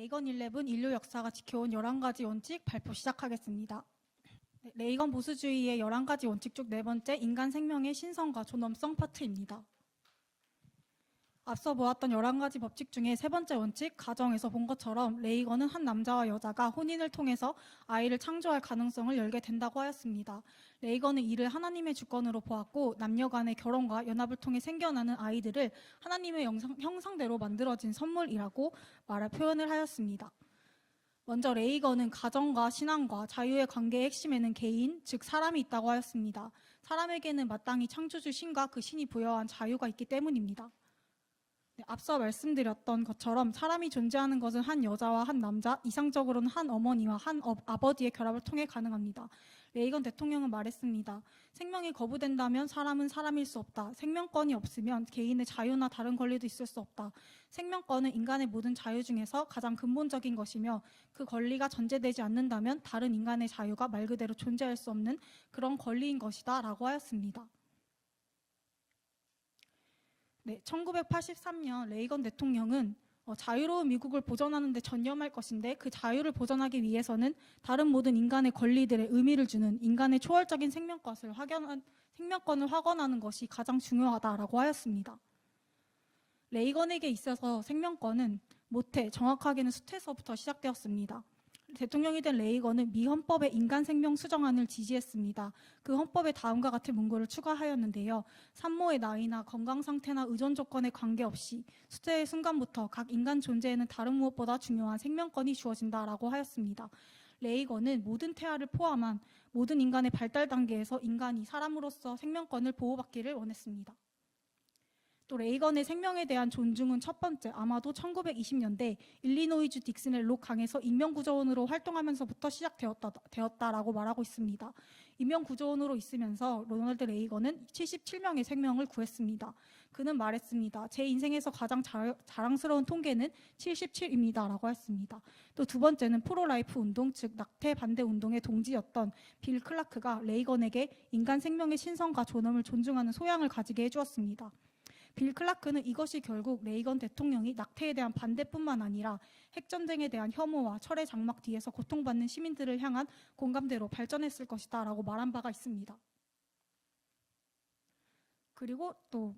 레이건 11 인류 역사가 지켜온 11가지 원칙 발표 시작하겠습니다. 레이건 보수주의의 11가지 원칙 중 네 번째, 인간 생명의 신성과 존엄성 파트입니다. 앞서 보았던 11가지 법칙 중에 세 번째 원칙, 가정에서 본 것처럼 레이건은 한 남자와 여자가 혼인을 통해서 아이를 창조할 가능성을 열게 된다고 하였습니다. 레이건은 이를 하나님의 주권으로 보았고, 남녀 간의 결혼과 연합을 통해 생겨나는 아이들을 하나님의 형상대로 만들어진 선물이라고 표현을 하였습니다. 먼저 레이건은 가정과 신앙과 자유의 관계의 핵심에는 개인, 즉 사람이 있다고 하였습니다. 사람에게는 마땅히 창조주 신과 그 신이 부여한 자유가 있기 때문입니다. 앞서 말씀드렸던 것처럼 사람이 존재하는 것은 한 여자와 한 남자, 이상적으로는 한 어머니와 한 아버지의 결합을 통해 가능합니다. 레이건 대통령은 말했습니다. 생명이 거부된다면 사람은 사람일 수 없다. 생명권이 없으면 개인의 자유나 다른 권리도 있을 수 없다. 생명권은 인간의 모든 자유 중에서 가장 근본적인 것이며, 그 권리가 전제되지 않는다면 다른 인간의 자유가 말 그대로 존재할 수 없는 그런 권리인 것이다 라고 하였습니다. 1983년 레이건 대통령은 자유로운 미국을 보존하는 데 전념할 것인데, 그 자유를 보존하기 위해서는 다른 모든 인간의 권리들에 의미를 주는 인간의 초월적인 생명권을 확언하는 것이 가장 중요하다라고 하였습니다. 레이건에게 있어서 생명권은 모태, 정확하게는 수태서부터 시작되었습니다. 대통령이 된 레이건은 미 헌법의 인간 생명 수정안을 지지했습니다. 그 헌법에 다음과 같은 문구를 추가하였는데요. 산모의 나이나 건강 상태나 의존 조건에 관계없이 수태의 순간부터 각 인간 존재에는 다른 무엇보다 중요한 생명권이 주어진다라고 하였습니다. 레이건은 모든 태아를 포함한 모든 인간의 발달 단계에서 인간이 사람으로서 생명권을 보호받기를 원했습니다. 또 레이건의 생명에 대한 존중은 첫 번째, 아마도 1920년대 일리노이주 딕슨의 록 강에서 인명구조원으로 활동하면서부터 시작되었다라고 말하고 있습니다. 인명구조원으로 있으면서 로널드 레이건은 77명의 생명을 구했습니다. 그는 말했습니다. 제 인생에서 가장 자랑스러운 통계는 77입니다 라고 했습니다. 또 두 번째는 프로라이프 운동, 즉 낙태 반대 운동의 동지였던 빌 클라크가 레이건에게 인간 생명의 신성과 존엄을 존중하는 소양을 가지게 해주었습니다. 빌 클라크는 이것이 결국 레이건 대통령이 낙태에 대한 반대뿐만 아니라 핵전쟁에 대한 혐오와 철의 장막 뒤에서 고통받는 시민들을 향한 공감대로 발전했을 것이다 라고 말한 바가 있습니다. 그리고 또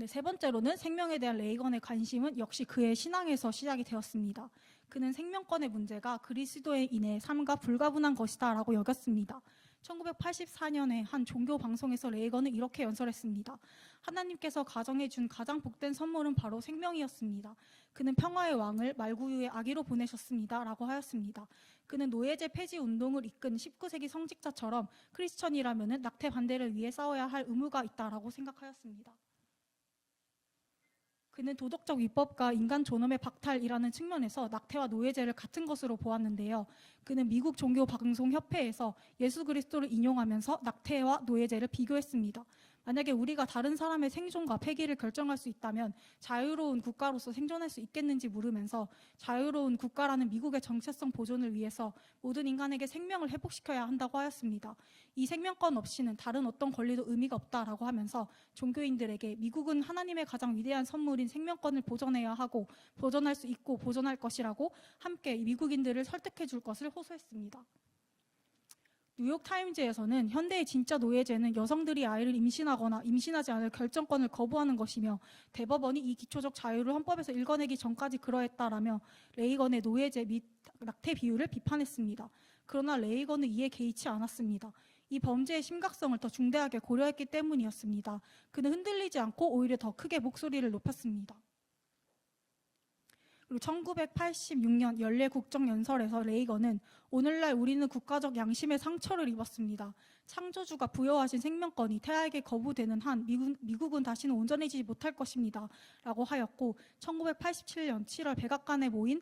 세 번째로는 생명에 대한 레이건의 관심은 역시 그의 신앙에서 시작이 되었습니다. 그는 생명권의 문제가 그리스도인의 삶과 불가분한 것이다 라고 여겼습니다. 1984년에 한 종교 방송에서 레이건은 이렇게 연설했습니다. 하나님께서 가정해 준 가장 복된 선물은 바로 생명이었습니다. 그는 평화의 왕을 말구유의 아기로 보내셨습니다 라고 하였습니다. 그는 노예제 폐지 운동을 이끈 19세기 성직자처럼 크리스천이라면 낙태 반대를 위해 싸워야 할 의무가 있다라고 생각하였습니다. 그는 도덕적 위법과 인간 존엄의 박탈이라는 측면에서 낙태와 노예제를 같은 것으로 보았는데요. 그는 미국 종교방송협회에서 예수 그리스도를 인용하면서 낙태와 노예제를 비교했습니다. 만약에 우리가 다른 사람의 생존과 폐기를 결정할 수 있다면 자유로운 국가로서 생존할 수 있겠는지 물으면서, 자유로운 국가라는 미국의 정체성 보존을 위해서 모든 인간에게 생명을 회복시켜야 한다고 하였습니다. 이 생명권 없이는 다른 어떤 권리도 의미가 없다라고 하면서 종교인들에게 미국은 하나님의 가장 위대한 선물인 생명권을 보존해야 하고, 보존할 수 있고 보존할 것이라고 함께 미국인들을 설득해 줄 것을 호소했습니다. 뉴욕타임즈에서는 현대의 진짜 노예제는 여성들이 아이를 임신하거나 임신하지 않을 결정권을 거부하는 것이며, 대법원이 이 기초적 자유를 헌법에서 읽어내기 전까지 그러했다라며 레이건의 노예제 및 낙태 비율을 비판했습니다. 그러나 레이건은 이에 개의치 않았습니다. 이 범죄의 심각성을 더 중대하게 고려했기 때문이었습니다. 그는 흔들리지 않고 오히려 더 크게 목소리를 높였습니다. 그리고 1986년 연례 국정연설에서 레이건은 오늘날 우리는 국가적 양심의 상처를 입었습니다. 창조주가 부여하신 생명권이 태아에게 거부되는 한 미국은 다시는 온전해지지 못할 것입니다 라고 하였고, 1987년 7월 백악관에 모인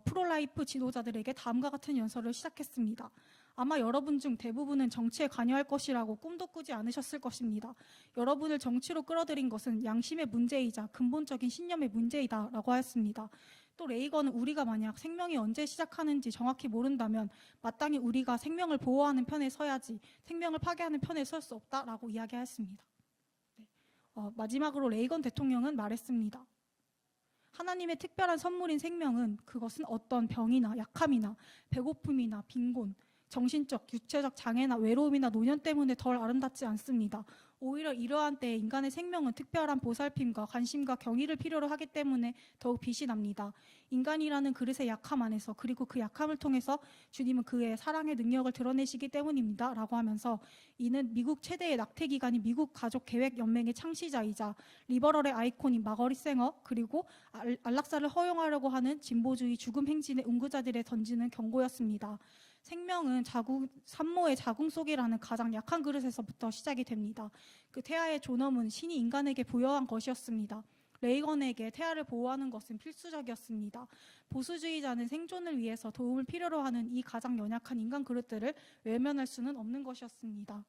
프로라이프 지도자들에게 다음과 같은 연설을 시작했습니다. 아마 여러분 중 대부분은 정치에 관여할 것이라고 꿈도 꾸지 않으셨을 것입니다. 여러분을 정치로 끌어들인 것은 양심의 문제이자 근본적인 신념의 문제이다 라고 하였습니다. 또 레이건은 우리가 만약 생명이 언제 시작하는지 정확히 모른다면 마땅히 우리가 생명을 보호하는 편에 서야지 생명을 파괴하는 편에 설 수 없다라고 이야기하였습니다. 마지막으로 레이건 대통령은 말했습니다. 하나님의 특별한 선물인 생명은 그것은 어떤 병이나 약함이나 배고픔이나 빈곤, 정신적, 육체적 장애나 외로움이나 노년 때문에 덜 아름답지 않습니다. 오히려 이러한 때에 인간의 생명은 특별한 보살핌과 관심과 경의를 필요로 하기 때문에 더욱 빛이 납니다. 인간이라는 그릇의 약함 안에서 그리고 그 약함을 통해서 주님은 그의 사랑의 능력을 드러내시기 때문입니다. 라고 하면서 이는 미국 최대의 낙태기관인 미국 가족계획연맹의 창시자이자 리버럴의 아이콘인 마거리 쌩어 그리고 안락사를 허용하려고 하는 진보주의 죽음 행진의 운구자들에 던지는 경고였습니다. 생명은 산모의 자궁 속이라는 가장 약한 그릇에서부터 시작이 됩니다. 그 태아의 존엄은 신이 인간에게 부여한 것이었습니다. 레이건에게 태아를 보호하는 것은 필수적이었습니다. 보수주의자는 생존을 위해서 도움을 필요로 하는 이 가장 연약한 인간 그릇들을 외면할 수는 없는 것이었습니다.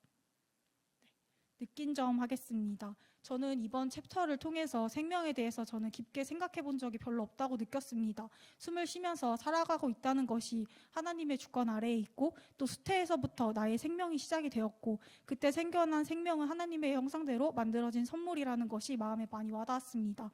느낀 점 하겠습니다. 저는 이번 챕터를 통해서 생명에 대해서 저는 깊게 생각해 본 적이 별로 없다고 느꼈습니다. 숨을 쉬면서 살아가고 있다는 것이 하나님의 주권 아래에 있고 또 수태에서부터 나의 생명이 시작이 되었고 그때 생겨난 생명은 하나님의 형상대로 만들어진 선물이라는 것이 마음에 많이 와닿았습니다.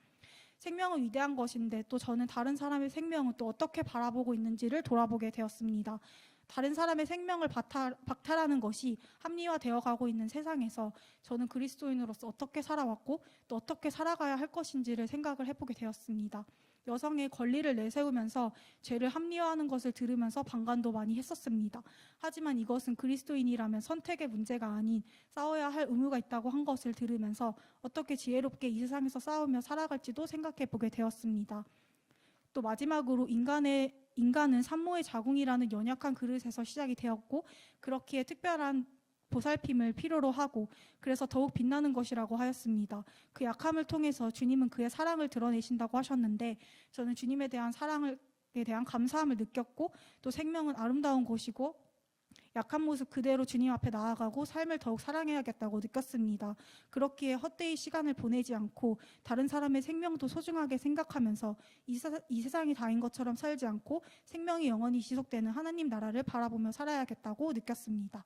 생명은 위대한 것인데 또 저는 다른 사람의 생명은 또 어떻게 바라보고 있는지를 돌아보게 되었습니다. 다른 사람의 생명을 박탈하는 것이 합리화되어 가고 있는 세상에서 저는 그리스도인으로서 어떻게 살아왔고 또 어떻게 살아가야 할 것인지를 생각을 해보게 되었습니다. 여성의 권리를 내세우면서 죄를 합리화하는 것을 들으면서 반감도 많이 했었습니다. 하지만 이것은 그리스도인이라면 선택의 문제가 아닌 싸워야 할 의무가 있다고 한 것을 들으면서 어떻게 지혜롭게 이 세상에서 싸우며 살아갈지도 생각해보게 되었습니다. 또 마지막으로 인간은 산모의 자궁이라는 연약한 그릇에서 시작이 되었고 그렇기에 특별한 보살핌을 필요로 하고 그래서 더욱 빛나는 것이라고 하였습니다. 그 약함을 통해서 주님은 그의 사랑을 드러내신다고 하셨는데 저는 주님에 대한 사랑에 대한 감사함을 느꼈고 또 생명은 아름다운 것이고 약한 모습 그대로 주님 앞에 나아가고 삶을 더욱 사랑해야겠다고 느꼈습니다. 그렇기에 헛되이 시간을 보내지 않고 다른 사람의 생명도 소중하게 생각하면서 이 세상이 다인 것처럼 살지 않고 생명이 영원히 지속되는 하나님 나라를 바라보며 살아야겠다고 느꼈습니다.